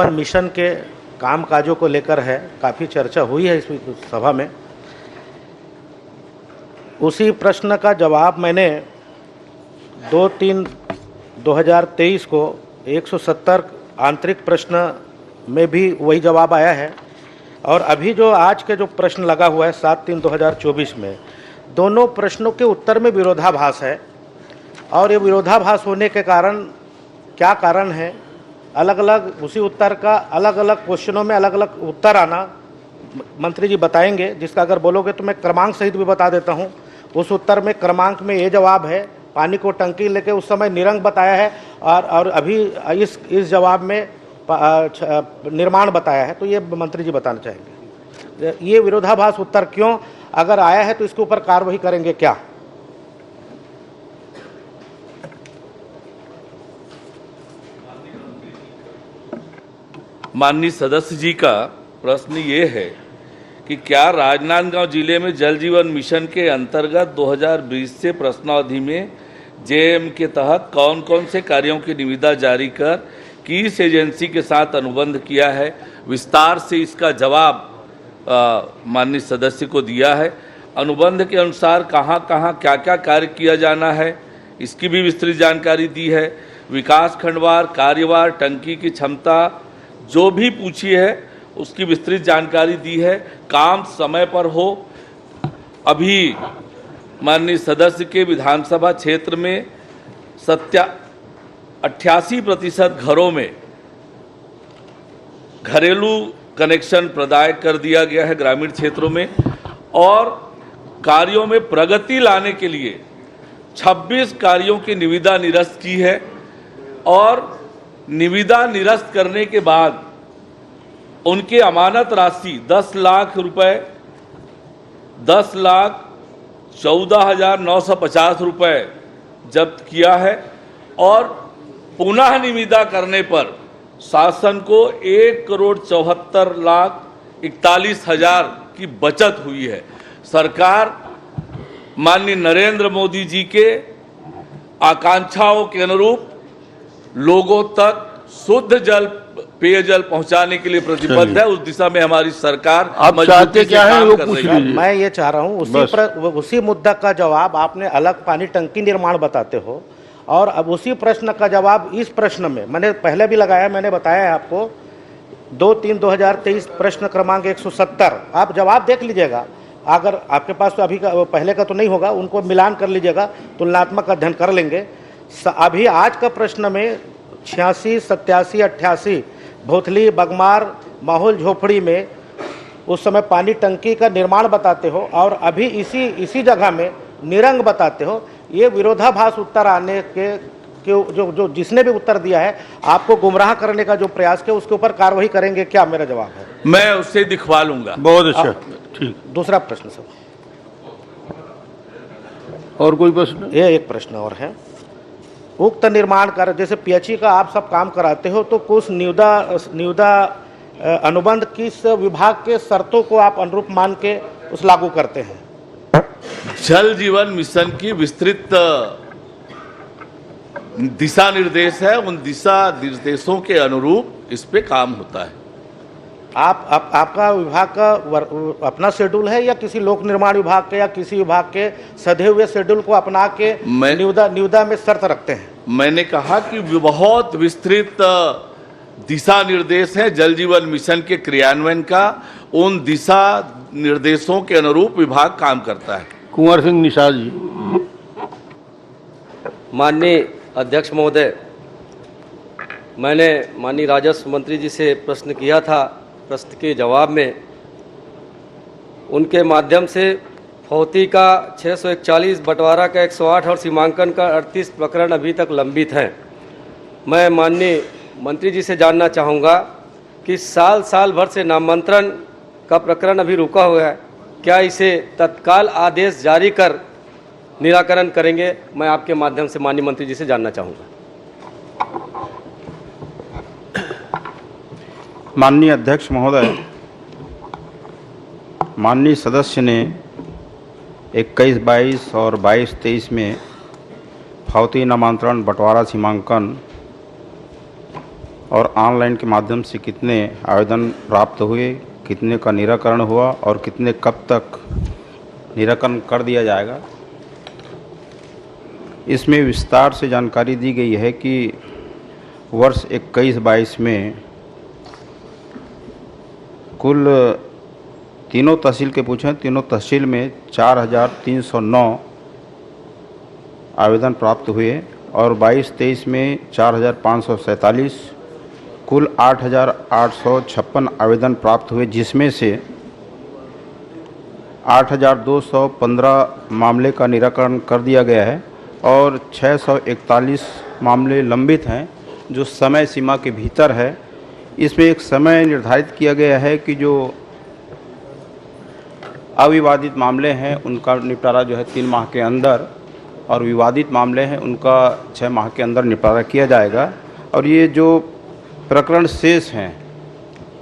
Mission के काम काजों को लेकर है, काफ़ी चर्चा हुई है इस सभा में। उसी प्रश्न का जवाब मैंने 2/3/2023 को 170 आंतरिक प्रश्न में भी वही जवाब आया है, और अभी जो आज के जो प्रश्न लगा हुआ है 7/3/2024 में, दोनों प्रश्नों के उत्तर में विरोधाभास है। और ये विरोधाभास होने के कारण क्या कारण है, अलग अलग उसी उत्तर का अलग अलग क्वेश्चनों में अलग अलग उत्तर आना मंत्री जी बताएंगे, जिसका अगर बोलोगे तो मैं क्रमांक सहित भी बता देता हूँ। उस उत्तर में क्रमांक में ये जवाब है, पानी को टंकी लेके उस समय निरंग बताया है, और अभी इस जवाब में निर्माण बताया है। तो ये मंत्री जी बताना चाहेंगे ये विरोधाभास उत्तर क्यों अगर आया है, तो इसके ऊपर कार्रवाई करेंगे क्या? माननीय सदस्य जी का प्रश्न ये है कि क्या राजनांदगांव जिले में जल जीवन मिशन के अंतर्गत 2020 से प्रश्नावधि में जेएम के तहत कौन कौन से कार्यों की निविदा जारी कर किस एजेंसी के साथ अनुबंध किया है। विस्तार से इसका जवाब माननीय सदस्य को दिया है। अनुबंध के अनुसार कहां कहां क्या क्या कार्य किया जाना है, इसकी भी विस्तृत जानकारी दी है। विकास खंडवार, कार्यवार, टंकी की क्षमता जो भी पूछी है उसकी विस्तृत जानकारी दी है। काम समय पर हो। अभी माननीय सदस्य के विधानसभा क्षेत्र में 88% घरों में घरेलू कनेक्शन प्रदान कर दिया गया है ग्रामीण क्षेत्रों में, और कार्यों में प्रगति लाने के लिए 26 कार्यों की निविदा निरस्त की है, और निविदा निरस्त करने के बाद उनके अमानत राशि 10 लाख रुपए, 10,14,950 रुपए जब्त किया है, और पुनः निविदा करने पर शासन को 1,74,41,000 की बचत हुई है। सरकार माननीय नरेंद्र मोदी जी के आकांक्षाओं के अनुरूप लोगों तक शुद्ध जल पेयजल पहुंचाने के लिए प्रतिबद्ध है। उस दिशा में हमारी सरकार आप चाहते क्या है वो पूछ लीजिए। मैं ये चाह रहा हूँ उसी मुद्दा का जवाब आपने अलग पानी टंकी निर्माण बताते हो, और अब उसी प्रश्न का जवाब इस प्रश्न में मैंने पहले भी लगाया, मैंने बताया है आपको 2/3/2023 प्रश्न क्रमांक 170। आप जवाब देख लीजिएगा, अगर आपके पास तो अभी का पहले का तो नहीं होगा, उनको मिलान कर लीजिएगा, तुलनात्मक अध्ययन कर लेंगे। अभी आज का प्रश्न में 86, 87, 88 भोथली, बगमार, माहौल झोपड़ी में उस समय पानी टंकी का निर्माण बताते हो, और अभी इसी जगह में निरंग बताते हो। ये विरोधाभास उत्तर आने के जो जिसने भी उत्तर दिया है आपको गुमराह करने का जो प्रयास किया, उसके ऊपर कार्रवाई करेंगे क्या? मेरा जवाब है मैं उससे दिखवा लूंगा। बहुत अच्छा, ठीक। दूसरा प्रश्न सर, और कोई प्रश्न? ये एक प्रश्न और है। उक्त निर्माण कार्य जैसे पीएचई का आप सब काम कराते हो, तो कुछ निविदा अनुबंध किस विभाग के शर्तों को आप अनुरूप मान के उस लागू करते हैं? जल जीवन मिशन की विस्तृत दिशा निर्देश है, उन दिशा निर्देशों के अनुरूप इस पे काम होता है। आपका विभाग का अपना शेड्यूल है, या किसी लोक निर्माण विभाग के या किसी विभाग के सधे हुए शेड्यूल को अपना के निविदा में शर्त रखते हैं? मैंने कहा कि बहुत विस्तृत दिशा निर्देश है जल जीवन मिशन के क्रियान्वयन का। उन दिशा निर्देशों के अनुरूप विभाग काम करता है। कुंवर सिंह निषाद जी। माननीय अध्यक्ष महोदय, मैंने माननीय राजस्व मंत्री जी से प्रश्न किया था। प्रश्न के जवाब में उनके माध्यम से फौती का 641, बंटवारा का 108 और सीमांकन का 38 प्रकरण अभी तक लंबित हैं। मैं माननीय मंत्री जी से जानना चाहूँगा कि साल भर से नामांतरण का प्रकरण अभी रुका हुआ है, क्या इसे तत्काल आदेश जारी कर निराकरण करेंगे? मैं आपके माध्यम से माननीय मंत्री जी से जानना चाहूँगा। माननीय अध्यक्ष महोदय, माननीय सदस्य ने 21-22 और 22-23 में फौती नामांतरण, बंटवारा, सीमांकन और ऑनलाइन के माध्यम से कितने आवेदन प्राप्त हुए, कितने का निराकरण हुआ और कितने कब तक निराकरण कर दिया जाएगा, इसमें विस्तार से जानकारी दी गई है कि वर्ष 21-22 में कुल तीनों तहसील के पूछें, तीनों तहसील में 4,309 आवेदन प्राप्त हुए और 22-23 में 4,547, कुल 8,856 आवेदन प्राप्त हुए, जिसमें से 8,215 मामले का निराकरण कर दिया गया है और 641 मामले लंबित हैं जो समय सीमा के भीतर है। इसमें एक समय निर्धारित किया गया है कि जो अविवादित मामले हैं उनका निपटारा जो है 3 माह के अंदर और विवादित मामले हैं उनका 6 माह के अंदर निपटारा किया जाएगा और ये जो प्रकरण शेष हैं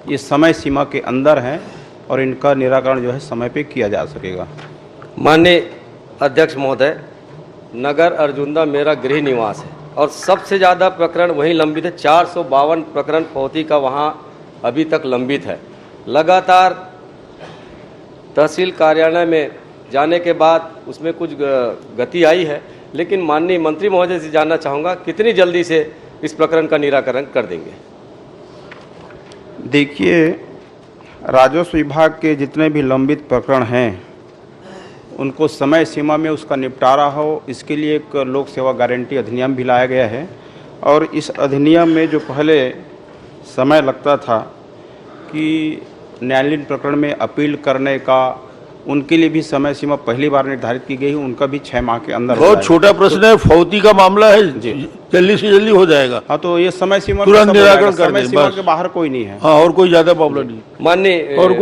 ये समय सीमा के अंदर हैं और इनका निराकरण जो है समय पे किया जा सकेगा। माननीय अध्यक्ष महोदय, नगर अर्जुंदा मेरा गृह निवास है और सबसे ज़्यादा प्रकरण वहीं लंबित है। 452 प्रकरण फौती का वहाँ अभी तक लंबित है। लगातार तहसील कार्यालय में जाने के बाद उसमें कुछ गति आई है, लेकिन माननीय मंत्री महोदय से जानना चाहूँगा कितनी जल्दी से इस प्रकरण का निराकरण कर देंगे। देखिए, राजस्व विभाग के जितने भी लंबित प्रकरण हैं उनको समय सीमा में उसका निपटारा हो, इसके लिए एक लोक सेवा गारंटी अधिनियम भी लाया गया है और इस अधिनियम में जो पहले समय लगता था कि न्यायालयीन प्रकरण में अपील करने का, उनके लिए भी समय सीमा पहली बार निर्धारित की गई है, उनका भी 6 माह के अंदर। बहुत छोटा प्रश्न है, फौती का मामला है, जल्दी से जल्दी हो जाएगा। हाँ, तो ये समय सीमा तुरंत निराकरण कर समय दें, सीमा बस। के बाहर कोई नहीं है। हाँ, और कोई ज्यादा प्रॉब्लम नहीं। माननीय और